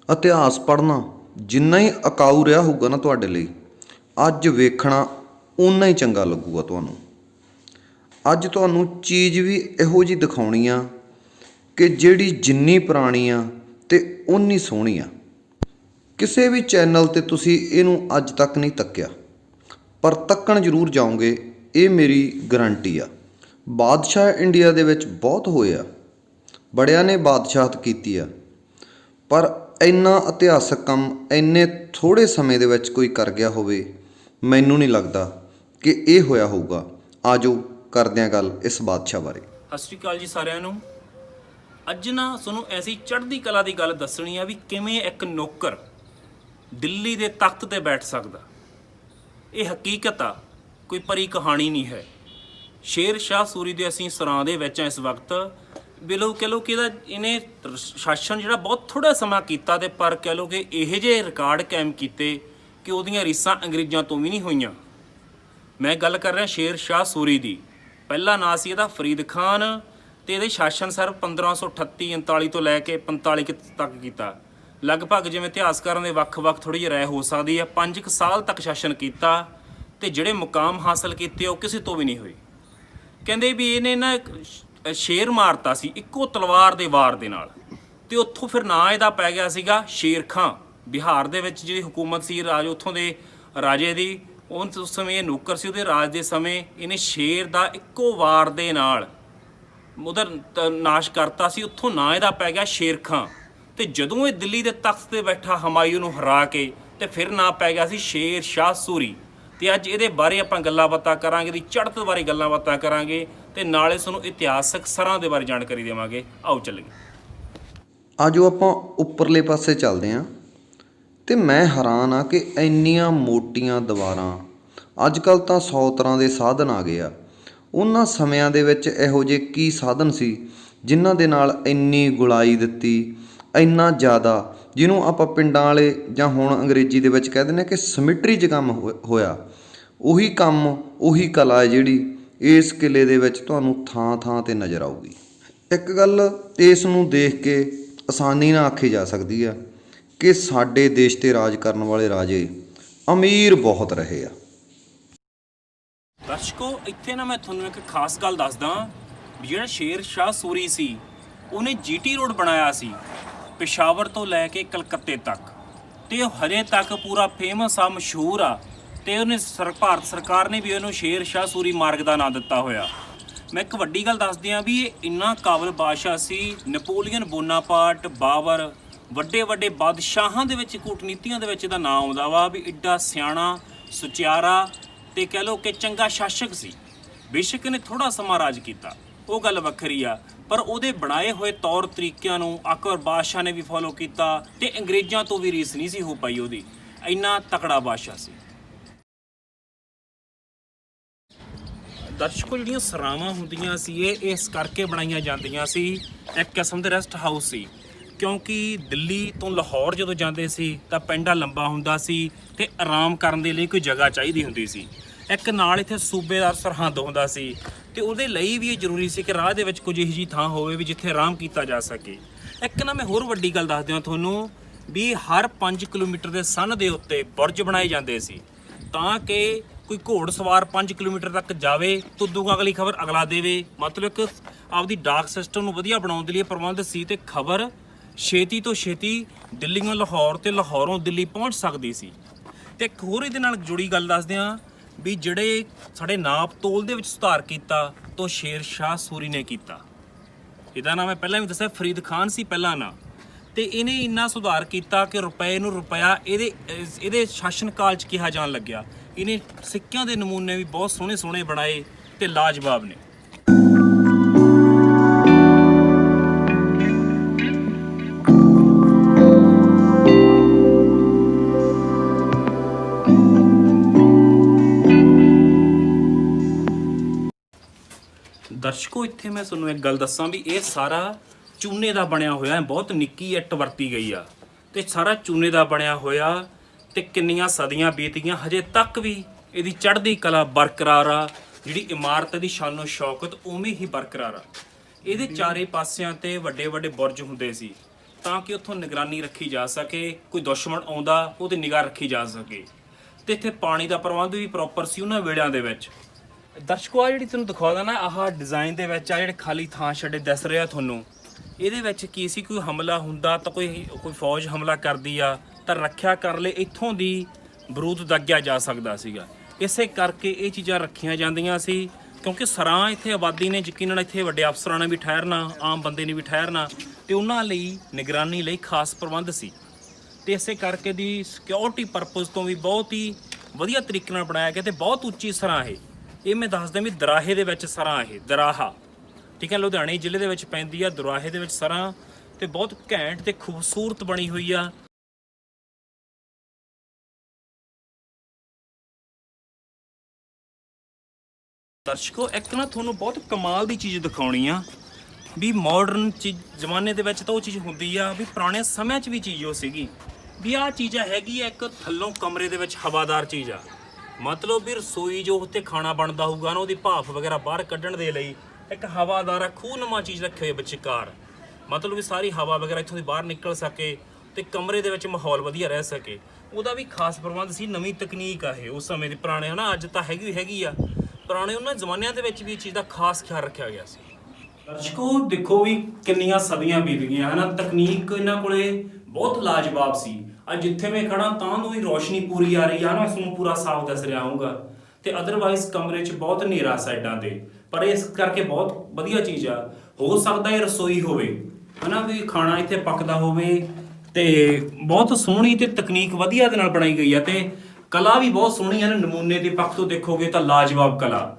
ਇਤਿਹਾਸ ਪੜ੍ਹਨਾ ਜਿੰਨਾ ਹੀ ਅਕਾਊ ਰਿਹਾ ਹੋਊਗਾ ਨਾ ਤੁਹਾਡੇ ਲਈ, ਅੱਜ ਵੇਖਣਾ ਓਨਾ ਹੀ ਚੰਗਾ ਲੱਗੂਗਾ ਤੁਹਾਨੂੰ। ਅੱਜ ਤੁਹਾਨੂੰ ਚੀਜ਼ ਵੀ ਇਹੋ ਜਿਹੀ ਦਿਖਾਉਣੀ ਆ ਕਿ ਜਿਹੜੀ ਜਿੰਨੀ ਪੁਰਾਣੀ ਆ ਅਤੇ ਓਨੀ ਸੋਹਣੀ ਆ। ਕਿਸੇ ਵੀ ਚੈਨਲ 'ਤੇ ਤੁਸੀਂ ਇਹਨੂੰ ਅੱਜ ਤੱਕ ਨਹੀਂ ਤੱਕਿਆ, ਪਰ ਤੱਕਣ ਜ਼ਰੂਰ ਜਾਓਗੇ, ਇਹ ਮੇਰੀ ਗਰੰਟੀ ਆ। ਬਾਦਸ਼ਾਹ ਇੰਡੀਆ ਦੇ ਵਿੱਚ ਬਹੁਤ ਹੋਏ ਆ, ਬੜਿਆਂ ਨੇ ਬਾਦਸ਼ਾਹਤ ਕੀਤੀ ਆ, ਪਰ ਇੰਨਾ ਇਤਿਹਾਸਕ ਕੰਮ ਇੰਨੇ ਥੋੜ੍ਹੇ ਸਮੇਂ ਦੇ ਵਿੱਚ ਕੋਈ ਕਰ ਗਿਆ ਹੋਵੇ, ਮੈਨੂੰ ਨਹੀਂ ਲੱਗਦਾ ਕਿ ਇਹ ਹੋਇਆ ਹੋਊਗਾ। ਆ ਜਾਓ ਕਰਦੇ ਹਾਂ ਗੱਲ ਇਸ ਬਾਦਸ਼ਾਹ ਬਾਰੇ। ਸਤਿ ਸ਼੍ਰੀ ਅਕਾਲ ਜੀ ਸਾਰਿਆਂ ਨੂੰ। ਅੱਜ ਨਾ ਤੁਹਾਨੂੰ ਐਸੀ ਚੜ੍ਹਦੀ ਕਲਾ ਦੀ ਗੱਲ ਦੱਸਣੀ ਆ ਵੀ ਕਿਵੇਂ ਇੱਕ ਨੌਕਰ ਦਿੱਲੀ ਦੇ ਤਖਤ ਤੇ ਬੈਠ ਸਕਦਾ। ਇਹ ਹਕੀਕਤ ਆ, ਕੋਈ ਪਰੀ ਕਹਾਣੀ ਨਹੀਂ ਹੈ। ਸ਼ੇਰ ਸ਼ਾਹ ਸੂਰੀ ਦੇ ਅਸੀਂ ਸਰਾਂ ਦੇ ਵਿੱਚ ਇਸ ਵਕਤ ਬਿਲੋ ਕਹਿ ਲਓ ਕਿ ਇਹਨੇ ਸ਼ਾਸਨ ਜਿਹੜਾ ਬਹੁਤ ਥੋੜ੍ਹਾ ਸਮਾਂ ਕੀਤਾ, ਤੇ ਪਰ ਕਹਿ ਲਓ ਕਿ ਇਹੋ ਜਿਹੇ ਰਿਕਾਰਡ ਕਾਇਮ ਕੀਤੇ ਕਿ ਉਹਦੀਆਂ ਰੀਸਾਂ ਅੰਗਰੇਜ਼ਾਂ ਤੋਂ ਵੀ ਨਹੀਂ ਹੋਈਆਂ। ਮੈਂ ਗੱਲ ਕਰ ਰਿਹਾ ਸ਼ੇਰ ਸ਼ਾਹ ਸੂਰੀ ਦੀ। ਪਹਿਲਾ ਨਾਂ ਸੀ ਇਹਦਾ ਫਰੀਦ ਖਾਨ, ਅਤੇ ਇਹਦੇ ਸ਼ਾਸਨ ਸਿਰਫ 1538-39 ਤੋਂ ਲੈ ਕੇ 45 ਤੱਕ ਕੀਤਾ। ਲਗਭਗ ਜਿਵੇਂ ਇਤਿਹਾਸਕਾਰਾਂ ਦੇ ਵੱਖ-ਵੱਖ ਥੋੜ੍ਹੀ ਜਿਹੀ ਰਾਏ ਹੋ ਸਕਦੀ ਹੈ, 5 ਕੁ ਸਾਲ ਤੱਕ ਸ਼ਾਸਨ ਕੀਤਾ, ਅਤੇ ਜਿਹੜੇ ਮੁਕਾਮ ਹਾਸਲ ਕੀਤੇ ਉਹ ਕਿਸੇ ਤੋਂ ਵੀ ਨਹੀਂ ਹੋਏ। ਕਹਿੰਦੇ ਵੀ ਇਹਨੇ ਨਾ ਸ਼ੇਰ ਮਾਰਤਾ ਸੀ ਇੱਕੋ ਤਲਵਾਰ ਦੇ ਵਾਰ ਦੇ ਨਾਲ, ਅਤੇ ਉੱਥੋਂ ਫਿਰ ਨਾਂ ਇਹਦਾ ਪੈ ਗਿਆ ਸੀਗਾ ਸ਼ੇਰ ਖਾਂ। ਬਿਹਾਰ ਦੇ ਵਿੱਚ ਜਿਹੜੀ ਹਕੂਮਤ ਸੀ ਰਾਜ ਉੱਥੋਂ ਦੇ ਰਾਜੇ ਦੀ, ਉਸ ਸਮੇਂ ਇਹ ਨੌਕਰ ਸੀ, ਉਹਦੇ ਰਾਜ ਦੇ ਸਮੇਂ ਇਹਨੇ ਸ਼ੇਰ ਦਾ ਇੱਕੋ ਵਾਰ ਦੇ ਨਾਲ ਉਹਦਾ ਨਾਸ਼ ਕਰਤਾ ਸੀ। ਉੱਥੋਂ ਨਾਂ ਇਹਦਾ ਪੈ ਗਿਆ ਸ਼ੇਰ ਖਾਂ। ਅਤੇ ਜਦੋਂ ਇਹ ਦਿੱਲੀ ਦੇ ਤਖਤ 'ਤੇ ਬੈਠਾ ਹਮਾਯੂ ਨੂੰ ਹਰਾ ਕੇ, ਅਤੇ ਫਿਰ ਨਾਂ ਪੈ ਗਿਆ ਸੀ ਸ਼ੇਰ ਸ਼ਾਹ ਸੂਰੀ। ਅਤੇ ਅੱਜ ਇਹਦੇ ਬਾਰੇ ਆਪਾਂ ਗੱਲਾਂ ਬਾਤਾਂ ਕਰਾਂਗੇ, ਇਹਦੀ ਚੜ੍ਹਤ ਬਾਰੇ ਗੱਲਾਂ ਬਾਤਾਂ ਕਰਾਂਗੇ, ਅਤੇ ਨਾਲੇ ਤੁਹਾਨੂੰ ਇਤਿਹਾਸਕ ਸਰਾਂ ਦੇ ਬਾਰੇ ਜਾਣਕਾਰੀ ਦੇਵਾਂਗੇ। ਆਓ ਚੱਲੀਏ। ਅੱਜ ਆਪਾਂ ਉੱਪਰਲੇ ਪਾਸੇ ਚੱਲਦੇ ਹਾਂ, ਅਤੇ ਮੈਂ ਹੈਰਾਨ ਆ ਕਿ ਇੰਨੀਆਂ ਮੋਟੀਆਂ ਦੀਵਾਰਾਂ, ਅੱਜ ਕੱਲ੍ਹ ਤਾਂ 100 ਤਰ੍ਹਾਂ ਦੇ ਸਾਧਨ ਆ ਗਏ ਆ। ਉਹਨਾਂ ਸਮਿਆਂ ਦੇ ਵਿੱਚ ਇਹੋ ਜਿਹੇ ਕੀ ਸਾਧਨ ਸੀ ਜਿਨ੍ਹਾਂ ਦੇ ਨਾਲ ਇੰਨੀ ਗੁਲਾਈ ਦਿੱਤੀ, ਇੰਨਾ ਜ਼ਿਆਦਾ, ਜਿਹਨੂੰ ਆਪਾਂ ਪਿੰਡਾਂ ਵਾਲੇ ਜਾਂ ਹੁਣ ਅੰਗਰੇਜ਼ੀ ਦੇ ਵਿੱਚ ਕਹਿ ਦਿੰਦੇ ਹਾਂ ਕਿ ਸਿਮਟਰੀ 'ਚ ਕੰਮ ਹੋਇਆ। ਉਹੀ ਕੰਮ, ਉਹੀ ਕਲਾ ਹੈ ਜਿਹੜੀ ਇਸ ਕਿਲ੍ਹੇ ਦੇ ਵਿੱਚ ਤੁਹਾਨੂੰ ਥਾਂ ਥਾਂ 'ਤੇ ਨਜ਼ਰ ਆਊਗੀ। ਇੱਕ ਗੱਲ ਇਸ ਨੂੰ ਦੇਖ ਕੇ ਆਸਾਨੀ ਨਾਲ ਆਖੀ ਜਾ ਸਕਦੀ ਆ ਕਿ ਸਾਡੇ ਦੇਸ਼ 'ਤੇ ਰਾਜ ਕਰਨ ਵਾਲੇ ਰਾਜੇ ਅਮੀਰ ਬਹੁਤ ਰਹੇ ਆ। ਦਰਸ਼ਕੋ, ਇੱਥੇ ਨਾ ਮੈਂ ਤੁਹਾਨੂੰ ਇੱਕ ਖਾਸ ਗੱਲ ਦੱਸਦਾ ਵੀ ਜਿਹੜਾ ਸ਼ੇਰ ਸ਼ਾਹ ਸੂਰੀ ਸੀ, ਉਹਨੇ GT ਰੋਡ ਬਣਾਇਆ ਸੀ ਪੇਸ਼ਾਵਰ ਤੋਂ ਲੈ ਕੇ ਕਲਕੱਤੇ ਤੱਕ, ਅਤੇ ਉਹ ਹਜੇ ਤੱਕ ਪੂਰਾ ਫੇਮਸ ਆ, ਮਸ਼ਹੂਰ ਆ, ਅਤੇ ਉਹਨੇ ਭਾਰਤ ਸਰਕਾਰ ਨੇ ਵੀ ਉਹਨੂੰ ਸ਼ੇਰ ਸ਼ਾਹ ਸੂਰੀ ਮਾਰਗ ਦਾ ਨਾਂ ਦਿੱਤਾ ਹੋਇਆ। ਮੈਂ ਇੱਕ ਵੱਡੀ ਗੱਲ ਦੱਸਦੀ ਹਾਂ ਵੀ ਇਹ ਇੰਨਾ ਕਾਬਲ ਬਾਦਸ਼ਾਹ ਸੀ। ਨੈਪੋਲੀਅਨ ਬੋਨਾਪਾਰਟ, ਬਾਬਰ, ਵੱਡੇ ਵੱਡੇ ਬਾਦਸ਼ਾਹਾਂ ਦੇ ਵਿੱਚ, ਕੂਟਨੀਤੀਆਂ ਦੇ ਵਿੱਚ ਇਹਦਾ ਨਾਂ ਆਉਂਦਾ ਵਾ ਵੀ ਐਡਾ ਸਿਆਣਾ, ਸੁਚਿਆਰਾ, ਅਤੇ ਕਹਿ ਲਓ ਕਿ ਚੰਗਾ ਸ਼ਾਸਕ ਸੀ। ਬੇਸ਼ੱਕ ਇਹਨੇ ਥੋੜ੍ਹਾ ਸਮਾਂ ਰਾਜ ਕੀਤਾ, ਉਹ ਗੱਲ ਵੱਖਰੀ ਆ, ਪਰ ਉਹਦੇ ਬਣਾਏ ਹੋਏ ਤੌਰ ਤਰੀਕਿਆਂ ਨੂੰ ਅਕਬਰ ਬਾਦਸ਼ਾਹ ਨੇ ਵੀ ਫੋਲੋ ਕੀਤਾ, ਅਤੇ ਅੰਗਰੇਜ਼ਾਂ ਤੋਂ ਵੀ ਰੀਸ ਨਹੀਂ ਸੀ ਹੋ ਪਾਈ ਉਹਦੀ। ਇੰਨਾ ਤਕੜਾ ਬਾਦਸ਼ਾਹ ਸੀ। ਦਰਸ਼ਕੋ, ਜਿਹੜੀਆਂ ਸਰਾਵਾਂ ਹੁੰਦੀਆਂ ਸੀ ਇਹ ਇਸ ਕਰਕੇ ਬਣਾਈਆਂ ਜਾਂਦੀਆਂ ਸੀ, ਇੱਕ ਕਿਸਮ ਦੇ ਰੈਸਟ ਹਾਊਸ ਸੀ, ਕਿਉਂਕਿ ਦਿੱਲੀ ਤੋਂ ਲਾਹੌਰ ਜਦੋਂ ਜਾਂਦੇ ਸੀ ਤਾਂ ਪਿੰਡਾ ਲੰਬਾ ਹੁੰਦਾ ਸੀ, ਅਤੇ ਆਰਾਮ ਕਰਨ ਦੇ ਲਈ ਕੋਈ ਜਗ੍ਹਾ ਚਾਹੀਦੀ ਹੁੰਦੀ ਸੀ। ਇੱਕ ਨਾਲ ਇੱਥੇ ਸੂਬੇਦਾਰ ਸਰਹੰਦ ਹੁੰਦਾ ਸੀ, ਅਤੇ ਉਹਦੇ ਲਈ ਵੀ ਇਹ ਜ਼ਰੂਰੀ ਸੀ ਕਿ ਰਾਹ ਦੇ ਵਿੱਚ ਕੁਝ ਇਹੋ ਜਿਹੀ ਥਾਂ ਹੋਵੇ ਵੀ ਜਿੱਥੇ ਆਰਾਮ ਕੀਤਾ ਜਾ ਸਕੇ। ਇੱਕ ਨਾ ਮੈਂ ਹੋਰ ਵੱਡੀ ਗੱਲ ਦੱਸ ਦਿਆਂ ਤੁਹਾਨੂੰ ਵੀ ਹਰ 5 ਕਿਲੋਮੀਟਰ ਦੇ ਸੰਨ ਦੇ ਉੱਤੇ ਬੁਰਜ ਬਣਾਏ ਜਾਂਦੇ ਸੀ, ਤਾਂ ਕਿ ਕੋਈ ਘੋੜ ਸਵਾਰ 5 ਕਿਲੋਮੀਟਰ ਤੱਕ ਜਾਵੇ ਤਾਂ ਉਦੋਂ ਅਗਲੀ ਖਬਰ ਅਗਲਾ ਦੇਵੇ। ਮਤਲਬ ਇੱਕ ਆਪਦੀ ਡਾਕ ਸਿਸਟਮ ਨੂੰ ਵਧੀਆ ਬਣਾਉਣ ਦੇ ਲਈ ਪ੍ਰਬੰਧ ਸੀ, ਅਤੇ ਖਬਰ ਛੇਤੀ ਤੋਂ ਛੇਤੀ ਦਿੱਲੀੋਂ ਲਾਹੌਰ ਅਤੇ ਲਾਹੌਰੋਂ ਦਿੱਲੀ ਪਹੁੰਚ ਸਕਦੀ ਸੀ। ਅਤੇ ਇੱਕ ਹੋਰ ਇਹਦੇ ਨਾਲ ਜੁੜੀ ਗੱਲ ਦੱਸਦੇ ਹਾਂ ਵੀ ਜਿਹੜੇ ਸਾਡੇ ਨਾਪ ਤੋਲ ਦੇ ਵਿੱਚ ਸੁਧਾਰ ਕੀਤਾ ਤਾਂ ਸ਼ੇਰ ਸ਼ਾਹ ਸੂਰੀ ਨੇ ਕੀਤਾ। ਇਹਦਾ ਨਾਮ ਮੈਂ ਪਹਿਲਾਂ ਵੀ ਦੱਸਿਆ ਫਰੀਦ ਖਾਨ ਸੀ ਪਹਿਲਾਂ ਨਾਂ, ਅਤੇ ਇਹਨੇ ਇੰਨਾ ਸੁਧਾਰ ਕੀਤਾ ਕਿ ਰੁਪਏ ਨੂੰ ਰੁਪਇਆ ਇਹਦੇ ਸ਼ਾਸਨ ਕਾਲ 'ਚ ਕਿਹਾ ਜਾਣ ਲੱਗਿਆ। ਇਹਨੇ ਸਿੱਕਿਆਂ ਦੇ ਨਮੂਨੇ ਵੀ ਬਹੁਤ ਸੋਹਣੇ ਸੋਹਣੇ ਬਣਾਏ ਅਤੇ ਲਾਜਵਾਬ ਨੇ। ਦਰਸ਼ਕੋ, ਇੱਥੇ ਮੈਂ ਤੁਹਾਨੂੰ ਇੱਕ ਗੱਲ ਦੱਸਾਂ ਵੀ ਇਹ ਸਾਰਾ ਚੂਨੇ ਦਾ ਬਣਿਆ ਹੋਇਆ, ਬਹੁਤ ਨਿੱਕੀ ਇੱਟ ਵਰਤੀ ਗਈ ਆ, ਅਤੇ ਸਾਰਾ ਚੂਨੇ ਦਾ ਬਣਿਆ ਹੋਇਆ, ਅਤੇ ਕਿੰਨੀਆਂ ਸਦੀਆਂ ਬੀਤ ਗਈਆਂ, ਹਜੇ ਤੱਕ ਵੀ ਇਹਦੀ ਚੜ੍ਹਦੀ ਕਲਾ ਬਰਕਰਾਰ ਆ। ਜਿਹੜੀ ਇਮਾਰਤ ਦੀ ਸ਼ਾਨੋ ਸ਼ੌਕਤ ਉਵੇਂ ਹੀ ਬਰਕਰਾਰ ਆ। ਇਹਦੇ ਚਾਰੇ ਪਾਸਿਆਂ 'ਤੇ ਵੱਡੇ ਵੱਡੇ ਬੁਰਜ ਹੁੰਦੇ ਸੀ, ਤਾਂ ਕਿ ਉੱਥੋਂ ਨਿਗਰਾਨੀ ਰੱਖੀ ਜਾ ਸਕੇ, ਕੋਈ ਦੁਸ਼ਮਣ ਆਉਂਦਾ ਉਹਦੀ ਨਿਗਾਹ ਰੱਖੀ ਜਾ ਸਕੇ। ਤੇ ਇੱਥੇ ਪਾਣੀ ਦਾ ਪ੍ਰਬੰਧ ਵੀ ਪ੍ਰੋਪਰ ਸੀ ਉਹਨਾਂ ਵੇੜਿਆਂ ਦੇ ਵਿੱਚ। ਦਰਸ਼ਕੋ ਆ ਜਿਹੜੀ ਤੁਹਾਨੂੰ ਦਿਖਾਉਂਦਾ ਨਾ, ਆਹ ਡਿਜ਼ਾਈਨ ਦੇ ਵਿੱਚ ਆ ਜਿਹੜੇ ਖਾਲੀ ਥਾਂ ਛੱਡੇ ਦਿਸ ਰਿਹਾ ਤੁਹਾਨੂੰ, ਇਹਦੇ ਵਿੱਚ ਕੀ ਸੀ, ਕੋਈ ਹਮਲਾ ਹੁੰਦਾ ਤਾਂ ਕੋਈ ਫੌਜ ਹਮਲਾ ਕਰਦੀ ਆ ਤਾਂ ਰੱਖਿਆ ਕਰ ਲਈ ਇੱਥੋਂ ਦੀ ਬਰੂਦ ਦਾਗਿਆ ਜਾ ਸਕਦਾ ਸੀਗਾ। ਇਸੇ ਕਰਕੇ ਇਹ ਚੀਜ਼ਾਂ ਰੱਖੀਆਂ ਜਾਂਦੀਆਂ ਸੀ, ਕਿਉਂਕਿ ਸਰਾਂ ਇੱਥੇ ਆਬਾਦੀ ਨੇ ਯਕੀਨਨ ਇੱਥੇ ਵੱਡੇ ਅਫਸਰਾਂ ਨੇ ਵੀ ਠਹਿਰਨਾ, ਆਮ ਬੰਦੇ ਨੇ ਵੀ ਠਹਿਰਨਾ, ਤੇ ਉਹਨਾਂ ਲਈ ਨਿਗਰਾਨੀ ਲਈ ਖਾਸ ਪ੍ਰਬੰਧ ਸੀ। ਤੇ ਇਸੇ ਕਰਕੇ ਦੀ ਸਿਕਿਉਰਿਟੀ ਪਰਪਸ ਤੋਂ ਵੀ ਬਹੁਤ ਹੀ ਵਧੀਆ ਤਰੀਕੇ ਨਾਲ ਬਣਾਇਆ ਗਿਆ। ਤੇ ਬਹੁਤ ਉੱਚੀ ਸਰਾਂ ਇਹ ਮੈਂ ਦੱਸਦਾ ਵੀ ਦਰਾਹੇ ਦੇ ਵਿੱਚ ਸਰਾਂ, ਇਹ ਦਰਾਹਾ, ਠੀਕ ਹੈ, ਲੁਧਿਆਣੇ ਜ਼ਿਲ੍ਹੇ ਦੇ ਵਿੱਚ ਪੈਂਦੀ ਆ, ਦਰਾਹੇ ਦੇ ਵਿੱਚ ਸਰਾਂ, ਤੇ ਬਹੁਤ ਘੈਂਟ ਤੇ ਖੂਬਸੂਰਤ ਬਣੀ ਹੋਈ ਆ। ਦਰਸ਼ਕੋ ਇੱਕ ਨਾ ਤੁਹਾਨੂੰ ਬਹੁਤ ਕਮਾਲ ਦੀ ਚੀਜ਼ ਦਿਖਾਉਣੀ ਆ ਵੀ ਮਾਡਰਨ ਚੀਜ਼ ਜ਼ਮਾਨੇ ਦੇ ਵਿੱਚ ਤਾਂ ਉਹ ਚੀਜ਼ ਹੁੰਦੀ ਆ, ਵੀ ਪੁਰਾਣੇ ਸਮਿਆਂ 'ਚ ਵੀ ਚੀਜ਼ ਉਹ ਸੀਗੀ ਵੀ ਆਹ ਚੀਜ਼ ਹੈਗੀ ਆ ਇੱਕ ਥੱਲੋਂ ਕਮਰੇ ਦੇ ਵਿੱਚ ਹਵਾਦਾਰ ਚੀਜ਼ ਆ। ਮਤਲਬ ਵੀ ਰਸੋਈ ਜੋ ਉੱਤੇ ਖਾਣਾ ਬਣਦਾ ਹੋਊਗਾ ਨਾ, ਉਹਦੀ ਭਾਫ ਵਗੈਰਾ ਬਾਹਰ ਕੱਢਣ ਦੇ ਲਈ ਇੱਕ ਹਵਾਦਾਰ ਆ ਖੂਹਨੁਮਾ ਚੀਜ਼ ਰੱਖੀ ਹੋਈ ਵਿਚਕਾਰ, ਮਤਲਬ ਵੀ ਸਾਰੀ ਹਵਾ ਵਗੈਰਾ ਇੱਥੋਂ ਦੀ ਬਾਹਰ ਨਿਕਲ ਸਕੇ ਤੇ ਕਮਰੇ ਦੇ ਵਿੱਚ ਮਾਹੌਲ ਵਧੀਆ ਰਹਿ ਸਕੇ। ਉਹਦਾ ਵੀ ਖਾਸ ਪ੍ਰਬੰਧ ਸੀ। ਨਵੀਂ ਤਕਨੀਕ ਆ ਇਹ, ਉਸ ਸਮੇਂ ਦੇ ਪੁਰਾਣੇ ਹਨਾ, ਅੱਜ ਤਾਂ ਹੈਗੀ ਆ, ਪੁਰਾਣੇ ਉਹਨਾਂ ਜ਼ਮਾਨਿਆਂ ਦੇ ਵਿੱਚ ਵੀ ਇਹ ਚੀਜ਼ ਦਾ ਖਾਸ ਖਿਆਲ ਰੱਖਿਆ ਗਿਆ ਸੀ। ਦਰਸ਼ਕੋ ਦੇਖੋ ਵੀ ਕਿੰਨੀਆਂ ਸਦੀਆਂ ਬੀਤ ਗਈਆਂ ਹਨਾ, ਤਕਨੀਕ ਇਹਨਾਂ ਕੋਲੇ ਬਹੁਤ ਲਾਜਵਾਬ ਸੀ। ਅੱਜ ਜਿੱਥੇ ਮੈਂ ਖੜਾ ਤਾਂ ਨੂੰ ਵੀ ਰੋਸ਼ਨੀ ਪੂਰੀ ਆ ਰਹੀ ਆ ਨਾ, ਇਸ ਨੂੰ ਪੂਰਾ ਸਾਫ਼ ਦਿਸ ਰਿਹਾ ਹੋਊਗਾ, ਤੇ ਅਦਰਵਾਈਜ਼ ਕਮਰੇ 'ਚ ਬਹੁਤ ਹਨੇਰਾ ਸਾਈਡਾਂ ਤੇ, ਪਰ ਇਸ ਕਰਕੇ ਬਹੁਤ ਵਧੀਆ ਚੀਜ਼ ਆ। ਹੋ ਸਕਦਾ ਇਹ ਰਸੋਈ ਹੋਵੇ ਹਨਾ, ਵੀ ਖਾਣਾ ਇੱਥੇ ਪੱਕਦਾ ਹੋਵੇ, ਤੇ ਬਹੁਤ ਸੋਹਣੀ ਤੇ ਤਕਨੀਕ ਵਧੀਆ ਦੇ ਨਾਲ ਬਣਾਈ ਗਈ ਆ, ਤੇ ਕਲਾ ਵੀ ਬਹੁਤ ਸੋਹਣੀ ਆ। ਨਮੂਨੇ ਦੇ ਪੱਖ ਤੋਂ ਦੇਖੋਗੇ ਤਾਂ ਲਾਜਵਾਬ ਕਲਾ।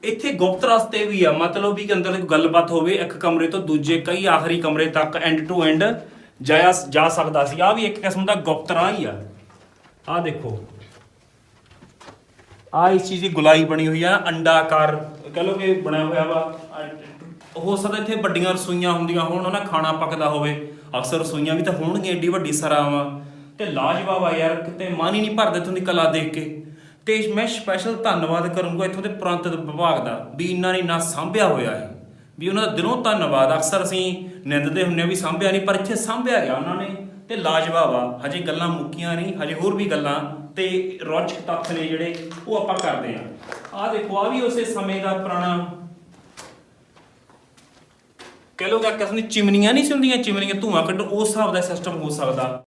ਇੱਥੇ ਗੁਪਤ ਰਸਤੇ ਵੀ ਆ, ਮਤਲਬ ਵੀ ਕਿ ਅੰਦਰ ਗੱਲਬਾਤ ਹੋਵੇ ਇੱਕ ਕਮਰੇ ਤੋਂ ਦੂਜੇ ਕਈ ਆਖਰੀ ਕਮਰੇ ਤੱਕ ਐਂਡ ਟੂ ਐਂਡ ਜਾ ਸਕਦਾ ਸੀ। ਆ ਵੀ ਇੱਕ ਕਿਸਮ ਦਾ ਗੁਪਤ ਰਾਹ ਹੀ ਆ। ਆ ਦੇਖੋ, ਆ ਇਸ ਚੀਜ਼ ਦੀ ਗੁਲਾਈ ਬਣੀ ਹੋਈ ਆ, ਅੰਡਾਕਾਰ ਕਹ ਲਓ ਕਿ ਬਣਿਆ ਹੋਇਆ ਵਾ। ਹੋ ਸਕਦਾ ਇੱਥੇ ਵੱਡੀਆਂ ਰਸੋਈਆਂ ਹੁੰਦੀਆਂ ਹੋਣ, ਉਹਨਾਂ ਖਾਣਾ ਪੱਕਦਾ ਹੋਵੇ, ਅਕਸਰ ਰਸੋਈਆਂ ਵੀ ਤਾਂ ਹੋਣਗੀਆਂ, ਏਡੀ ਵੱਡੀ ਸਰਾਂ ਵਾ, ਤੇ ਲਾਜਵਾਬ ਆ ਯਾਰ, ਕਿਤੇ ਮਨ ਹੀ ਨਹੀਂ ਭਰਦਾ ਇੱਥੋਂ ਦੀ ਕਲਾ ਦੇਖ ਕੇ। ਤੇ ਮੈਂ ਸਪੈਸ਼ਲ ਧੰਨਵਾਦ ਕਰੂੰਗਾ ਇੱਥੋਂ ਦੇ ਪੁਰਾਤਨ ਵਿਭਾਗ ਦਾ, ਵੀ ਇਹਨਾਂ ਨੇ ਨਾ ਸਾਂਭਿਆ ਹੋਇਆ ਹੈ, ਵੀ ਉਹਨਾਂ ਦਾ ਦਿਲੋਂ ਧੰਨਵਾਦ। ਅਕਸਰ ਅਸੀਂ ਨਿੰਦਦੇ ਹੁੰਦੇ ਵੀ ਸਾਂਭਿਆ ਨਹੀਂ, ਪਰ ਇੱਥੇ ਸਾਂਭਿਆ ਗਿਆ ਉਹਨਾਂ ਨੇ, ਤੇ ਲਾਜਵਾਬ ਆ। ਹਜੇ ਗੱਲਾਂ ਮੁੱਕੀਆਂ ਨਹੀਂ, ਹਜੇ ਹੋਰ ਵੀ ਗੱਲਾਂ ਤੇ ਰੌਚਕ ਤੱਥ ਨੇ ਜਿਹੜੇ ਉਹ ਆਪਾਂ ਕਰਦੇ ਆ। ਆਹ ਦੇਖੋ, ਆ ਵੀ ਉਸੇ ਸਮੇਂ ਦਾ ਪੁਰਾਣਾ ਕਹਿ ਲਓ ਕਿ ਕਿਸਮ ਦੀ ਚਿਮਨੀਆਂ ਨਹੀਂ ਸੀ ਹੁੰਦੀਆਂ, ਚਿਮਨੀਆਂ ਧੂਆਂ ਕੱਢਣ, ਉਸ ਹਿਸਾਬ ਦਾ ਸਿਸਟਮ ਹੋ ਸਕਦਾ।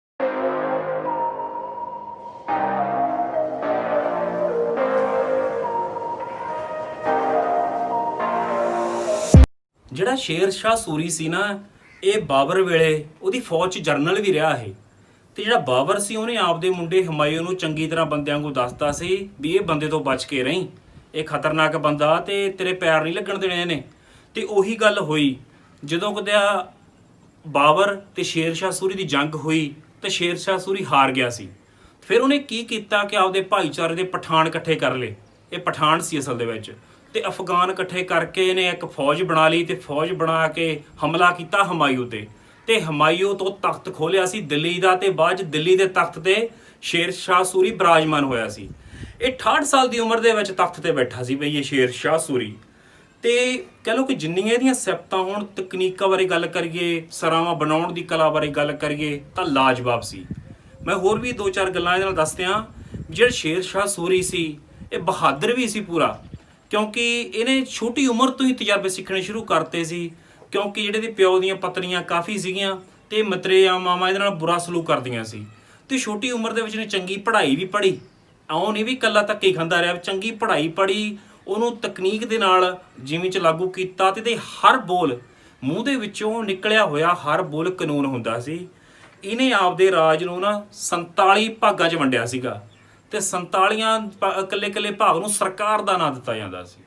ਜਿਹੜਾ ਸ਼ੇਰ ਸ਼ਾਹ ਸੂਰੀ ਸੀ ਨਾ, ਇਹ ਬਾਬਰ ਵੇਲੇ ਉਹਦੀ ਫੌਜ 'ਚ ਜਰਨਲ ਵੀ ਰਿਹਾ ਇਹ, ਤੇ ਜਿਹੜਾ ਬਾਬਰ ਸੀ ਉਹਨੇ ਆਪਦੇ ਮੁੰਡੇ ਹੁਮਾਯੂੰ ਨੂੰ ਚੰਗੀ ਤਰ੍ਹਾਂ ਬੰਦਿਆਂ ਨੂੰ ਦੱਸਦਾ ਸੀ ਵੀ ਇਹ ਬੰਦੇ ਤੋਂ ਬਚ ਕੇ ਰਹੀਂ, ਇਹ ਖਤਰਨਾਕ ਬੰਦਾ ਤੇ ਤੇਰੇ ਪੈਰ ਨਹੀਂ ਲੱਗਣ ਦੇਣੇ ਇਹਨੇ। ਤੇ ਉਹੀ ਗੱਲ ਹੋਈ ਜਦੋਂ ਕਦੇ ਬਾਬਰ ਤੇ ਸ਼ੇਰ ਸ਼ਾਹ ਸੂਰੀ ਦੀ ਜੰਗ ਹੋਈ ਤੇ ਸ਼ੇਰ ਸ਼ਾਹ ਸੂਰੀ ਹਾਰ ਗਿਆ ਸੀ। ਫਿਰ ਉਹਨੇ ਕੀ ਕੀਤਾ ਕਿ ਆਪਦੇ ਭਾਈਚਾਰੇ ਦੇ ਪਠਾਨ ਇਕੱਠੇ ਕਰ ਲਏ, ਇਹ ਪਠਾਨ ਸੀ ਅਸਲ ਦੇ ਵਿੱਚ, ਤੇ ਅਫਗਾਨ ਇਕੱਠੇ ਕਰਕੇ ਇਹਨੇ ਇੱਕ ਫੌਜ ਬਣਾ ਲਈ, ਤੇ ਫੌਜ ਬਣਾ ਕੇ ਹਮਲਾ ਕੀਤਾ ਹੁਮਾਯੂੰ ਤੇ ਹੁਮਾਯੂੰ ਤੋਂ ਤਖਤ ਖੋਲਿਆ ਸੀ ਦਿੱਲੀ ਦਾ, ਤੇ ਬਾਅਦ 'ਚ ਦਿੱਲੀ ਦੇ ਤਖਤ ਤੇ ਸ਼ੇਰ ਸ਼ਾਹ ਸੂਰੀ ਬਿਰਾਜਮਾਨ ਹੋਇਆ ਸੀ। ਇਹ 68 ਸਾਲ ਦੀ ਉਮਰ ਦੇ ਵਿੱਚ ਤਖਤ ਤੇ ਬੈਠਾ ਸੀ ਬਈ ਇਹ ਸ਼ੇਰ ਸ਼ਾਹ ਸੂਰੀ। ਤੇ ਕਹਿ ਲਓ ਕਿ ਜਿੰਨੀਆਂ ਇਹਦੀਆਂ ਸਿਫਤਾਂ ਹੋਣ, ਤਕਨੀਕਾਂ ਬਾਰੇ ਗੱਲ ਕਰੀਏ, ਸਰਾਵਾਂ ਬਣਾਉਣ ਦੀ ਕਲਾ ਬਾਰੇ ਗੱਲ ਕਰੀਏ ਤਾਂ ਲਾਜਵਾਬ ਸੀ। ਮੈਂ ਹੋਰ ਵੀ 2-4 ਗੱਲਾਂ ਇਹਦੇ ਨਾਲ ਦੱਸਦੇ ਹਾਂ। ਜਿਹੜਾ ਸ਼ੇਰ ਸ਼ਾਹ ਸੂਰੀ ਸੀ ਇਹ ਬਹਾਦਰ ਵੀ ਸੀ ਪੂਰਾ, ਕਿਉਂਕਿ ਇਹਨੇ ਛੋਟੀ ਉਮਰ ਤੋਂ ਹੀ ਤਜਰਬੇ ਸਿੱਖਣੇ ਸ਼ੁਰੂ ਕਰਤੇ ਸੀ, ਕਿਉਂਕਿ ਜਿਹੜੇ ਦੇ ਪਿਓ ਦੀਆਂ ਪਤਨੀਆਂ ਕਾਫੀ ਸੀਗੀਆਂ ਤੇ ਮਤਰੇਆਂ ਮਾਵਾਂ ਇਹਦੇ ਨਾਲ ਬੁਰਾ ਸਲੂਕ ਕਰਦੀਆਂ ਸੀ, ਤੇ ਛੋਟੀ ਉਮਰ ਦੇ ਵਿੱਚ ਇਹਨੇ ਚੰਗੀ ਪੜ੍ਹਾਈ ਵੀ ਪੜ੍ਹੀ। ਆਉਂ ਨਹੀਂ ਵੀ ਇਕੱਲਾ ਧੱਕੇ ਖਾਂਦਾ ਰਿਹਾ, ਚੰਗੀ ਪੜ੍ਹਾਈ ਪੜ੍ਹੀ, ਉਹਨੂੰ ਤਕਨੀਕ ਦੇ ਨਾਲ ਜਿਵੇਂ 'ਚ ਲਾਗੂ ਕੀਤਾ, ਤੇ ਹਰ ਬੋਲ ਮੂੰਹ ਦੇ ਵਿੱਚੋਂ ਨਿਕਲਿਆ ਹੋਇਆ ਹਰ ਬੋਲ ਕਾਨੂੰਨ ਹੁੰਦਾ ਸੀ। ਇਹਨੇ ਆਪਦੇ ਰਾਜ ਨੂੰ ਨਾ 47 ਭਾਗਾਂ 'ਚ ਵੰਡਿਆ ਸੀਗਾ, ਤੇ 47 ਇਕੱਲੇ ਭਾਗ ਨੂੰ ਸਰਕਾਰ ਦਾ ਨਾਂ ਦਿੱਤਾ ਜਾਂਦਾ ਸੀ।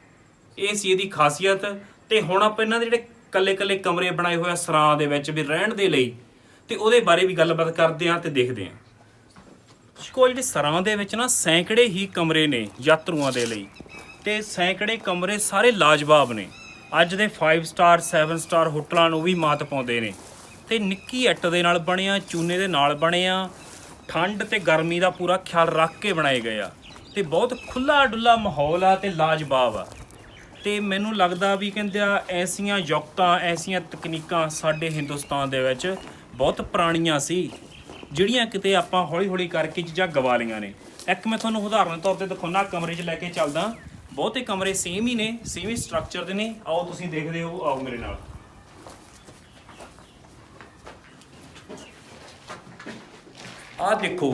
ਇਹ ਸੀ ਇਹਦੀ ਖਾਸੀਅਤ। ਤੇ ਹੁਣ ਆਪਾਂ ਇਹਨਾਂ ਦੇ ਜਿਹੜੇ ਇਕੱਲੇ ਕਮਰੇ ਬਣਾਏ ਹੋਏ ਆ ਸਰਾਂ ਦੇ ਵਿੱਚ ਵੀ ਰਹਿਣ ਦੇ ਲਈ, ਤੇ ਉਹਦੇ ਬਾਰੇ ਵੀ ਗੱਲਬਾਤ ਕਰਦੇ ਹਾਂ ਤੇ ਦੇਖਦੇ ਹਾਂ। ਕੋਲ ਜਿਹੜੇ ਸਰਾਂ ਦੇ ਵਿੱਚ ਨਾ ਸੈਂਕੜੇ ਹੀ ਕਮਰੇ ਨੇ ਯਾਤਰੂਆਂ ਦੇ ਲਈ, ਤੇ ਸੈਂਕੜੇ ਕਮਰੇ ਸਾਰੇ ਲਾਜਵਾਬ ਨੇ। ਅੱਜ ਦੇ 5 ਸਟਾਰ 7 ਸਟਾਰ ਹੋਟਲਾਂ ਨੂੰ ਵੀ ਮਾਤ ਪਾਉਂਦੇ ਨੇ, ਤੇ ਨਿੱਕੀ ਇੱਟ ਦੇ ਨਾਲ ਬਣਿਆ, ਚੂਨੇ ਦੇ ਨਾਲ ਬਣਿਆ, ਠੰਡ ਤੇ ਗਰਮੀ ਦਾ ਪੂਰਾ ਖਿਆਲ ਰੱਖ ਕੇ ਬਣਾਏ ਗਏ ਆ, ਤੇ ਬਹੁਤ ਖੁੱਲਾ ਡੁੱਲਾ ਮਾਹੌਲ ਆ ਤੇ ਲਾਜਵਾਬ ਆ। ਤੇ ਮੈਨੂੰ ਲੱਗਦਾ ਵੀ ਕਹਿੰਦੇ ਆ ਐਸੀਆਂ ਯੁਕਤਾਂ, ਐਸੀਆਂ ਤਕਨੀਕਾਂ ਸਾਡੇ ਹਿੰਦੁਸਤਾਨ ਦੇ ਵਿੱਚ ਬਹੁਤ ਪੁਰਾਣੀਆਂ ਸੀ, ਜਿਹੜੀਆਂ ਕਿਤੇ ਆਪਾਂ ਹੌਲੀ ਹੌਲੀ ਕਰਕੇ ਚੀਜ਼ਾਂ ਗਵਾ ਲਈਆਂ ਨੇ। ਇੱਕ ਮੈਂ ਤੁਹਾਨੂੰ ਉਦਾਹਰਨ ਤੌਰ ਤੇ ਦਿਖਾਉਣਾ, ਕਮਰੇ 'ਚ ਲੈ ਕੇ ਚੱਲਦਾ। ਬਹੁਤੇ ਕਮਰੇ ਸੇਮ ਹੀ ਨੇ, ਸੇਮ ਹੀ ਸਟਰਕਚਰ ਦੇ ਨੇ। ਆਓ ਤੁਸੀਂ ਦੇਖਦੇ ਹੋ, ਆਓ ਮੇਰੇ ਨਾਲ। ਆਹ ਦੇਖੋ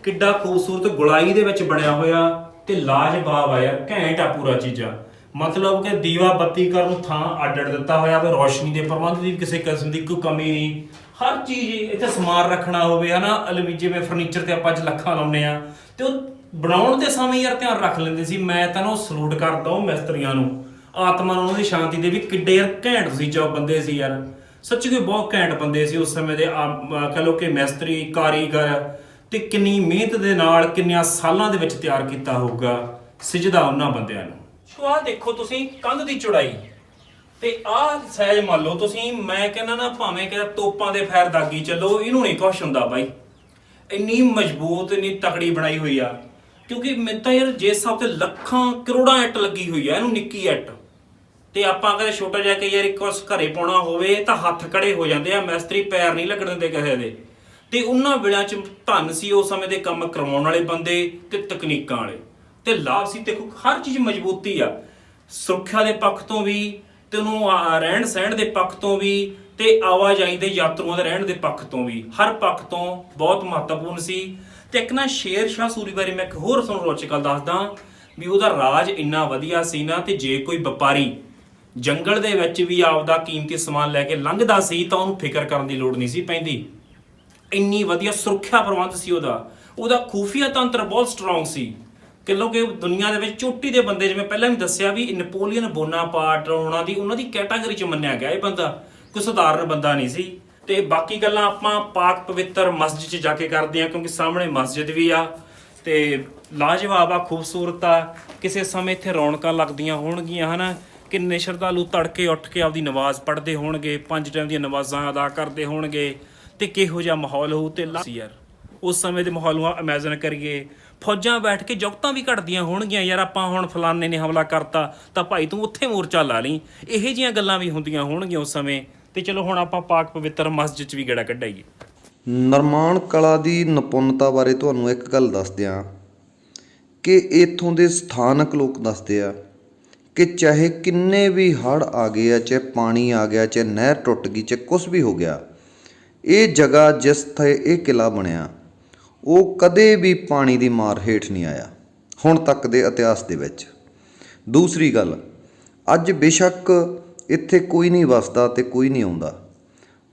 ਕਿੱਡਾ ਖੂਬਸੂਰਤ ਗੁਲਾਈ ਦੇ ਵਿੱਚ ਬਣਿਆ ਹੋਇਆ ਤੇ ਲਾਜਵਾਬ ਆ ਯਾਰ, ਘੈਂਟ ਆ ਪੂਰਾ ਚੀਜ਼ਾਂ। ਮਤਲਬ ਕਿ ਦੀਵਾ ਬੱਤੀ ਕਰਨ ਨੂੰ ਥਾਂ ਅੱਡ ਦਿੱਤਾ ਹੋਇਆ ਤੇ ਰੋਸ਼ਨੀ ਦੇ ਪ੍ਰਬੰਧ ਦੀ ਕਿਸੇ ਕਿਸਮ ਦੀ ਕੋਈ ਕਮੀ ਨਹੀਂ। ਹਰ ਚੀਜ਼ ਇੱਥੇ ਸਮਾਨ ਰੱਖਣਾ ਹੋਵੇ ਹਨਾ, ਜਿਵੇਂ ਫਰਨੀਚਰ ਤੇ ਆਪਾਂ ਅੱਜ ਲੱਖਾਂ ਲਾਉਂਦੇ ਆ, ਤੇ ਉਹ ਬਣਾਉਣ ਦੇ ਸਮੇਂ ਯਾਰ ਧਿਆਨ ਰੱਖ ਲੈਂਦੇ ਸੀ। ਮੈਂ ਤਾਂ ਉਹ ਸਲੂਟ ਕਰਦਾ ਉਹ ਮਿਸਤਰੀਆਂ ਨੂੰ, ਆਤਮਾ ਨੂੰ ਉਹਨਾਂ ਦੀ ਸ਼ਾਂਤੀ ਦੇ, ਵੀ ਕਿੱਡੇ ਯਾਰ ਘੈਂਟ ਸੀ ਜੋ ਬੰਦੇ ਸੀ ਯਾਰ, ਸੱਚੀ ਕੋਈ ਬਹੁਤ ਘੈਂਟ ਬੰਦੇ ਸੀ ਉਸ ਸਮੇਂ ਦੇ। ਕਹ ਲਓ ਕਿ ਮਿਸਤਰੀ, ਕਾਰੀਗਰ, ਤੇ ਕਿੰਨੀ ਮਿਹਨਤ ਦੇ ਨਾਲ ਕਿੰਨਿਆਂ ਸਾਲਾਂ ਦੇ ਵਿੱਚ ਤਿਆਰ ਕੀਤਾ ਹੋਊਗਾ, ਸਿਜਦਾ ਉਹਨਾਂ ਬੰਦਿਆਂ ਨੂੰ। ਸੋ ਆਹ ਦੇਖੋ ਤੁਸੀਂ ਕੰਧ ਦੀ ਚੌੜਾਈ ਤੇ ਆਹ ਸਾਈਜ਼ ਮੰਨ ਲਓ ਤੁਸੀਂ, ਮੈਂ ਕਹਿੰਦਾ ਨਾ ਭਾਵੇਂ ਕਿ ਤੋਪਾਂ ਦੇ ਫੈਰ ਦਾਗੀ ਚੱਲੋ, ਇਹਨੂੰ ਨਹੀਂ ਕੁਛ ਹੁੰਦਾ ਬਾਈ। ਇੰਨੀ ਮਜ਼ਬੂਤ, ਇੰਨੀ ਤਕੜੀ ਬਣਾਈ ਹੋਈ ਆ। ਕਿਉਂਕਿ ਮੈਨੂੰ ਤਾਂ ਯਾਰ ਜਿਸ ਹਿਸਾਬ ਤੇ ਲੱਖਾਂ ਕਰੋੜਾਂ ਇੱਟ ਲੱਗੀ ਹੋਈ ਆ, ਇਹਨੂੰ ਨਿੱਕੀ ਇੱਟ ਤੇ ਆਪਾਂ ਕਦੇ ਛੋਟਾ ਜਿਹਾ ਕਿ ਯਾਰ ਇੱਕ ਵਾਰ ਘਰੇ ਪਾਉਣਾ ਹੋਵੇ ਤਾਂ ਹੱਥ ਖੜੇ ਹੋ ਜਾਂਦੇ ਆ, ਮਿਸਤਰੀ ਪੈਰ ਨਹੀਂ ਲੱਗਣ ਦਿੰਦੇ ਕਿਸੇ ਦੇ। ਤੇ ਉਹਨਾਂ ਵੇਲਿਆਂ 'ਚ ਧੰਨ ਸੀ ਉਸ ਸਮੇਂ ਦੇ ਕੰਮ ਕਰਵਾਉਣ ਵਾਲੇ ਬੰਦੇ ਤੇ ਤਕਨੀਕਾਂ ਵਾਲੇ, ਤੇ ਲਾਭ ਸੀ। ਦੇਖੋ ਹਰ ਚੀਜ਼ ਮਜ਼ਬੂਤੀ ਆ, ਸੁਰੱਖਿਆ ਦੇ ਪੱਖ ਤੋਂ ਵੀ, ਤੇ ਉਹਨੂੰ ਰਹਿਣ ਸਹਿਣ ਦੇ ਪੱਖ ਤੋਂ ਵੀ, ਤੇ ਆਵਾਜਾਈ ਦੇ ਯਾਤਰੂਆਂ ਦੇ ਰਹਿਣ ਦੇ ਪੱਖ ਤੋਂ ਵੀ, ਹਰ ਪੱਖ ਤੋਂ ਬਹੁਤ ਮਹੱਤਵਪੂਰਨ ਸੀ। ਤੇ ਇੱਕ ਨਾ ਸ਼ੇਰ ਸ਼ਾਹ ਸੂਰੀ ਬਾਰੇ ਮੈਂ ਇੱਕ ਹੋਰ ਤੁਹਾਨੂੰ ਰੋਚਕ ਗੱਲ ਦੱਸਦਾ ਵੀ ਉਹਦਾ ਰਾਜ ਇੰਨਾ ਵਧੀਆ ਸੀ ਨਾ, ਤੇ ਜੇ ਕੋਈ ਵਪਾਰੀ ਜੰਗਲ ਦੇ ਵਿੱਚ ਵੀ ਆਪਦਾ ਕੀਮਤੀ ਸਮਾਨ ਲੈ ਕੇ ਲੰਘਦਾ ਸੀ ਤਾਂ ਉਹਨੂੰ ਫਿਕਰ ਕਰਨ ਦੀ ਲੋੜ ਨਹੀਂ ਸੀ ਪੈਂਦੀ। ਇੰਨੀ ਵਧੀਆ ਸੁਰੱਖਿਆ ਪ੍ਰਬੰਧ ਸੀ ਉਹਦਾ ਖੂਫੀਆ ਤੰਤਰ ਬਹੁਤ ਸਟਰੋਂਗ ਸੀ। ਕਿਉਂਕਿ ਦੁਨੀਆ ਦੇ ਵਿੱਚ ਚੋਟੀ ਦੇ ਬੰਦੇ, ਜਿਵੇਂ ਪਹਿਲਾਂ ਵੀ ਦੱਸਿਆ ਵੀ ਨੈਪੋਲੀਅਨ ਬੋਨਾਪਾਰਟ ਉਹਨਾਂ ਦੀ ਕੈਟਾਗਰੀ 'ਚ ਮੰਨਿਆ ਗਿਆ ਇਹ ਬੰਦਾ, ਕੋਈ ਸਧਾਰਨ ਬੰਦਾ ਨਹੀਂ ਸੀ। ਤੇ ਬਾਕੀ ਗੱਲਾਂ ਆਪਾਂ ਪਾਕ ਪਵਿੱਤਰ ਮਸਜਿਦ 'ਚ ਜਾ ਕੇ ਕਰਦੇ ਹਾਂ, ਕਿਉਂਕਿ ਸਾਹਮਣੇ ਮਸਜਿਦ ਵੀ ਆ ਤੇ ਲਾਜਵਾਬ ਆ, ਖੂਬਸੂਰਤ ਆ। ਕਿਸੇ ਸਮੇਂ ਇੱਥੇ ਰੌਣਕਾਂ ਲੱਗਦੀਆਂ ਹੋਣਗੀਆਂ ਹਨਾ, ਕਿੰਨੇ ਸ਼ਰਧਾਲੂ ਤੜਕੇ ਉੱਠ ਕੇ ਆਪਦੀ ਨਮਾਜ਼ ਪੜ੍ਹਦੇ ਹੋਣਗੇ, 5 ਟਾਈਮ ਦੀਆਂ ਨਮਾਜ਼ਾਂ ਅਦਾ ਕਰਦੇ ਹੋਣਗੇ, ਤੇ ਕਿਹੋ ਜਿਹਾ ਮਾਹੌਲ ਹੋਊ। ਤੇ ਯਾਰ ਉਸ ਸਮੇਂ ਦੇ ਮਾਹੌਲ ਨੂੰ ਇਮੈਜਿਨ ਕਰੀਏ, ਫੌਜਾਂ ਬੈਠ ਕੇ ਜੁਗਤਾਂ ਵੀ ਘਟਦੀਆਂ ਹੋਣਗੀਆਂ, ਯਾਰ ਆਪਾਂ ਹੁਣ ਫਲਾਨੇ ਨੇ ਹਮਲਾ ਕਰਤਾ ਤਾਂ ਭਾਈ ਤੂੰ ਉੱਥੇ ਮੋਰਚਾ ਲਾ ਲਈ, ਇਹੋ ਜਿਹੀਆਂ ਗੱਲਾਂ ਵੀ ਹੁੰਦੀਆਂ ਹੋਣਗੀਆਂ ਉਸ ਸਮੇਂ। ਤੇ ਚਲੋ ਹੁਣ ਆਪਾਂ ਪਾਕ ਪਵਿੱਤਰ ਮਸਜਿਦ 'ਚ ਵੀ ਗੇੜਾ ਕੱਢਾਈਏ। ਨਿਰਮਾਣ ਕਲਾ ਦੀ ਨਿਪੁੰਨਤਾ ਬਾਰੇ ਤੁਹਾਨੂੰ ਇੱਕ ਗੱਲ ਦੱਸਦੇ ਹਾਂ ਕਿ ਇੱਥੋਂ ਦੇ ਸਥਾਨਕ ਲੋਕ ਦੱਸਦੇ ਆ ਕਿ ਚਾਹੇ ਕਿੰਨੇ ਵੀ ਹੜ੍ਹ ਆ ਗਏ ਆ, ਚਾਹੇ ਪਾਣੀ ਆ ਗਿਆ, ਚਾਹੇ ਨਹਿਰ ਟੁੱਟ ਗਈ, ਚਾਹੇ ਕੁਛ ਵੀ ਹੋ ਗਿਆ, ਇਹ ਜਗ੍ਹਾ ਜਿਸ ਥੇ ਇਹ ਕਿਲ੍ਹਾ ਬਣਿਆ ਉਹ ਕਦੇ ਵੀ ਪਾਣੀ ਦੀ ਮਾਰ ਹੇਠ ਨਹੀਂ ਆਇਆ ਹੁਣ ਤੱਕ ਦੇ ਇਤਿਹਾਸ ਦੇ ਵਿੱਚ। ਦੂਸਰੀ ਗੱਲ, ਅੱਜ ਬੇਸ਼ੱਕ ਇੱਥੇ ਕੋਈ ਨਹੀਂ ਵਸਦਾ ਤੇ ਕੋਈ ਨਹੀਂ ਆਉਂਦਾ,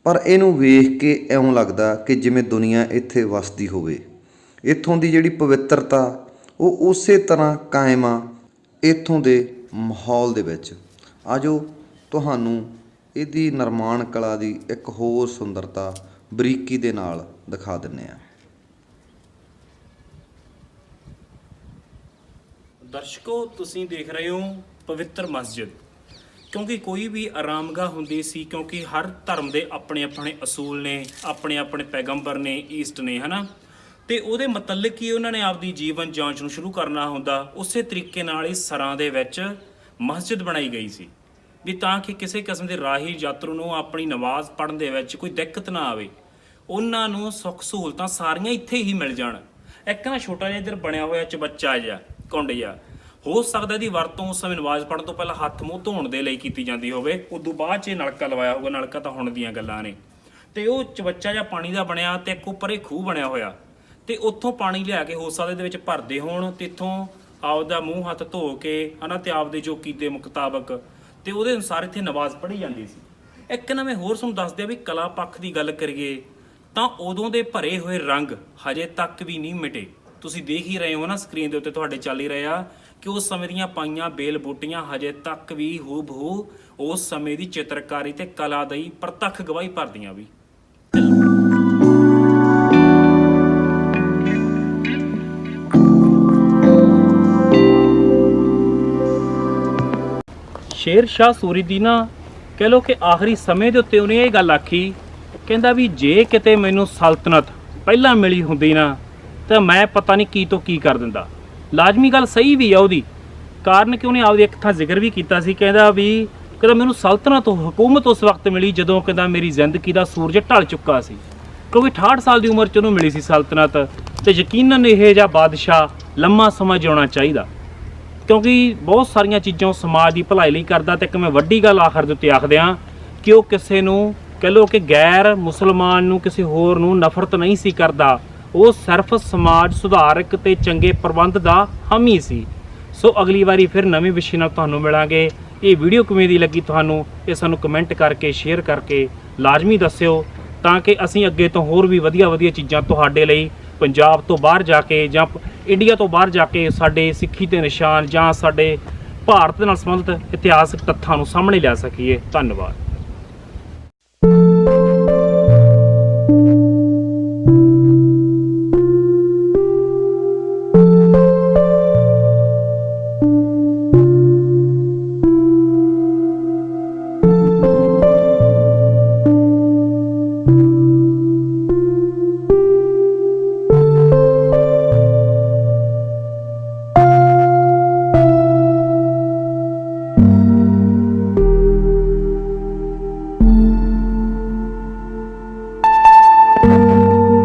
ਪਰ ਇਹਨੂੰ ਵੇਖ ਕੇ ਇਉਂ ਲੱਗਦਾ ਕਿ ਜਿਵੇਂ ਦੁਨੀਆ ਇੱਥੇ ਵਸਦੀ ਹੋਵੇ। ਇੱਥੋਂ ਦੀ ਜਿਹੜੀ ਪਵਿੱਤਰਤਾ ਉਹ ਉਸੇ ਤਰ੍ਹਾਂ ਕਾਇਮ ਆ ਇੱਥੋਂ ਦੇ ਮਾਹੌਲ ਦੇ ਵਿੱਚ। ਆਜੋ ਤੁਹਾਨੂੰ ਇਹਦੀ ਨਿਰਮਾਣ ਕਲਾ ਦੀ ਇੱਕ ਹੋਰ ਸੁੰਦਰਤਾ ਬਰੀਕੀ ਦੇ ਨਾਲ ਦਿਖਾ ਦਿੰਦੇ ਹਾਂ। ਦਰਸ਼ਕੋ, ਤੁਸੀਂ ਦੇਖ ਰਹੇ ਹੋ ਪਵਿੱਤਰ ਮਸਜਿਦ। ਕਿਉਂਕਿ ਕੋਈ ਵੀ ਆਰਾਮਗਾਹ ਹੁੰਦੀ ਸੀ, ਕਿਉਂਕਿ ਹਰ ਧਰਮ ਦੇ ਆਪਣੇ ਆਪਣੇ ਅਸੂਲ ਨੇ, ਆਪਣੇ ਆਪਣੇ ਪੈਗੰਬਰ ਨੇ, ਈਸਟ ਨੇ ਹਨਾ, ਤੇ ਉਹਦੇ ਮੁਤਲਕ ਹੀ ਉਹਨਾਂ ਨੇ ਆਪਦੀ ਜੀਵਨ ਜਾਂਚ ਨੂੰ ਸ਼ੁਰੂ ਕਰਨਾ ਹੁੰਦਾ। ਉਸੇ ਤਰੀਕੇ ਨਾਲ ਹੀ ਸਰਾਂ ਦੇ ਵਿੱਚ ਮਸਜਿਦ ਬਣਾਈ ਗਈ ਸੀ ਵੀ ਤਾਂ ਕਿ ਕਿਸੇ ਕਿਸਮ ਦੇ ਰਾਹੀ ਯਾਤਰੂ ਨੂੰ ਆਪਣੀ ਨਮਾਜ਼ ਪੜ੍ਹਨ ਦੇ ਵਿੱਚ ਕੋਈ ਦਿੱਕਤ ਨਾ ਆਵੇ, ਉਹਨਾਂ ਨੂੰ ਸੁੱਖ ਸਹੂਲਤਾਂ ਸਾਰੀਆਂ ਇੱਥੇ ਹੀ ਮਿਲ ਜਾਣ। ਇੱਕ ਨਾ ਛੋਟਾ ਜਿਹਾ ਇੱਧਰ ਬਣਿਆ ਹੋਇਆ ਚਬੱਚਾ ਜਿਹਾ, ਕੁੰਡ ਜਿਹਾ, ਹੋ ਸਕਦਾ ਇਹਦੀ ਵਰਤੋਂ ਉਸ ਸਮੇਂ ਨਮਾਜ਼ ਪੜ੍ਹਨ ਤੋਂ ਪਹਿਲਾਂ ਹੱਥ ਮੂੰਹ ਧੋਣ ਦੇ ਲਈ ਕੀਤੀ ਜਾਂਦੀ ਹੋਵੇ, ਉਦੋਂ ਬਾਅਦ 'ਚ ਇਹ ਨਲਕਾ ਲਵਾਇਆ ਹੋਊਗਾ। ਨਲਕਾ ਤਾਂ ਹੁਣ ਦੀਆਂ ਗੱਲਾਂ ਨੇ। ਤੇ ਉਹ ਚਬੱਚਾ ਜਿਹਾ ਪਾਣੀ ਦਾ ਬਣਿਆ ਤੇ ਇੱਕ ਉੱਪਰ ਇਹ ਖੂਹ ਬਣਿਆ ਹੋਇਆ, ਤੇ ਉੱਥੋਂ ਪਾਣੀ ਲਿਆ ਕੇ ਹੋ ਸਕਦਾ ਇਹਦੇ ਵਿੱਚ ਭਰਦੇ ਹੋਣ, ਤੇ ਇੱਥੋਂ ਆਪਦਾ ਮੂੰਹ ਹੱਥ ਧੋ ਕੇ ਹਨਾ, ਤੇ ਆਪਦੇ ਜੋ ਕੀਤੇ ਮੁਤਾਬਕ ਤੇ ਉਹਦੇ ਅਨੁਸਾਰ ਇੱਥੇ ਨਮਾਜ਼ ਪੜ੍ਹੀ ਜਾਂਦੀ ਸੀ। ਇੱਕ ਨਾ ਮੈਂ ਹੋਰ ਤੁਹਾਨੂੰ ਦੱਸ ਦਿਆਂ ਵੀ ਕਲਾ ਪੱਖ ਦੀ ਗੱਲ ਕਰੀਏ ਤਾਂ ਉਦੋਂ ਦੇ ਭਰੇ ਹੋਏ ਰੰਗ ਹਜੇ ਤੱਕ ਵੀ ਨਹੀਂ ਮਿਟੇ। ਤੁਸੀਂ ਦੇਖ ਹੀ ਰਹੇ ਹੋ ਨਾ, ਸਕਰੀਨ ਦੇ ਉੱਤੇ ਤੁਹਾਡੇ ਚੱਲ ਹੀ ਰਿਹਾ ਕਿ ਉਸ ਸਮੇਂ ਦੀਆਂ ਪਾਈਆਂ ਬੇਲ ਬੂਟੀਆਂ ਹਜੇ ਤੱਕ ਵੀ ਹੂਬਹੂ ਉਸ ਸਮੇਂ ਦੀ ਚਿੱਤਰਕਾਰੀ ਤੇ ਕਲਾ ਦੀ ਪ੍ਰਤੱਖ ਗਵਾਹੀ ਭਰਦੀਆਂ ਵੀ। ਸ਼ੇਰ ਸ਼ਾਹ ਸੂਰੀ ਦੀ ਨਾ ਕਹਿ ਲਓ ਕਿ ਆਖਰੀ ਸਮੇਂ ਦੇ ਉੱਤੇ ਉਹਨੇ ਇਹ ਗੱਲ ਆਖੀ, ਕਹਿੰਦਾ ਵੀ ਜੇ ਕਿਤੇ ਮੈਨੂੰ ਸਲਤਨਤ ਪਹਿਲਾਂ ਮਿਲੀ ਹੁੰਦੀ ਨਾ ਤਾਂ ਮੈਂ ਪਤਾ ਨਹੀਂ ਕੀ ਤੋਂ ਕੀ ਕਰ ਦਿੰਦਾ। ਲਾਜ਼ਮੀ ਗੱਲ ਸਹੀ ਵੀ ਆ ਉਹਦੀ, ਕਾਰਨ ਕਿ ਉਹਨੇ ਆਪਦੀ ਇੱਕ ਥਾਂ ਜ਼ਿਕਰ ਵੀ ਕੀਤਾ ਸੀ, ਕਹਿੰਦਾ ਵੀ ਕਹਿੰਦਾ ਮੈਨੂੰ ਸਲਤਨਤ ਹਕੂਮਤ ਉਸ ਵਕਤ ਮਿਲੀ ਜਦੋਂ ਕਹਿੰਦਾ ਮੇਰੀ ਜ਼ਿੰਦਗੀ ਦਾ ਸੂਰਜ ਢਲ ਚੁੱਕਾ ਸੀ, ਕਿਉਂਕਿ 68 ਸਾਲ ਦੀ ਉਮਰ 'ਚ ਉਹਨੂੰ ਮਿਲੀ ਸੀ ਸਲਤਨਤ। ਤੇ ਯਕੀਨਨ ਇਹ ਜਿਹਾ ਬਾਦਸ਼ਾਹ ਲੰਮਾ ਸਮਾਂ ਜਿਉਣਾ ਚਾਹੀਦਾ, ਕਿਉਂਕਿ ਬਹੁਤ ਸਾਰੀਆਂ ਚੀਜ਼ਾਂ ਸਮਾਜ ਦੀ ਭਲਾਈ ਲਈ ਕਰਦਾ। ਤੇ ਇੱਕ ਮੈਂ ਵੱਡੀ ਗੱਲ ਆਖਰ ਦੇ ਉੱਤੇ ਆਖ ਦਿਆਂ ਕਿ ਉਹ ਕਿਸੇ ਨੂੰ ਕਹਿ ਲਓ ਕਿ ਗੈਰ ਮੁਸਲਮਾਨ ਨੂੰ, ਕਿਸੇ ਹੋਰ ਨੂੰ ਨਫ਼ਰਤ ਨਹੀਂ ਸੀ ਕਰਦਾ, ਉਹ ਸਿਰਫ ਸਮਾਜ ਸੁਧਾਰਕ ਤੇ ਚੰਗੇ ਪ੍ਰਬੰਧ ਦਾ ਹਾਮੀ ਸੀ। ਸੋ ਅਗਲੀ ਵਾਰੀ ਫਿਰ ਨਵੇਂ ਵਿਸ਼ੇ ਨਾਲ ਤੁਹਾਨੂੰ ਮਿਲਾਂਗੇ। ਇਹ ਵੀਡੀਓ ਕਿਵੇਂ ਦੀ ਲੱਗੀ ਤੁਹਾਨੂੰ, ਇਹ ਸਾਨੂੰ ਕਮੈਂਟ ਕਰਕੇ ਸ਼ੇਅਰ ਕਰਕੇ ਲਾਜ਼ਮੀ ਦੱਸਿਓ, ਤਾਂ ਕਿ ਅਸੀਂ ਅੱਗੇ ਤੋਂ ਹੋਰ ਵੀ ਵਧੀਆ ਚੀਜ਼ਾਂ ਤੁਹਾਡੇ ਲਈ ਪੰਜਾਬ ਤੋਂ ਬਾਹਰ ਜਾ ਕੇ ਜਾਂ ਇੰਡੀਆ ਤੋਂ ਬਾਹਰ ਜਾ ਕੇ ਸਾਡੇ ਸਿੱਖੀ ਦੇ ਨਿਸ਼ਾਨ ਜਾਂ ਸਾਡੇ ਭਾਰਤ ਨਾਲ ਸੰਬੰਧਿਤ ਇਤਿਹਾਸਕ ਤੱਥਾਂ ਨੂੰ ਸਾਹਮਣੇ ਲਿਆ ਸਕੀਏ। ਧੰਨਵਾਦ।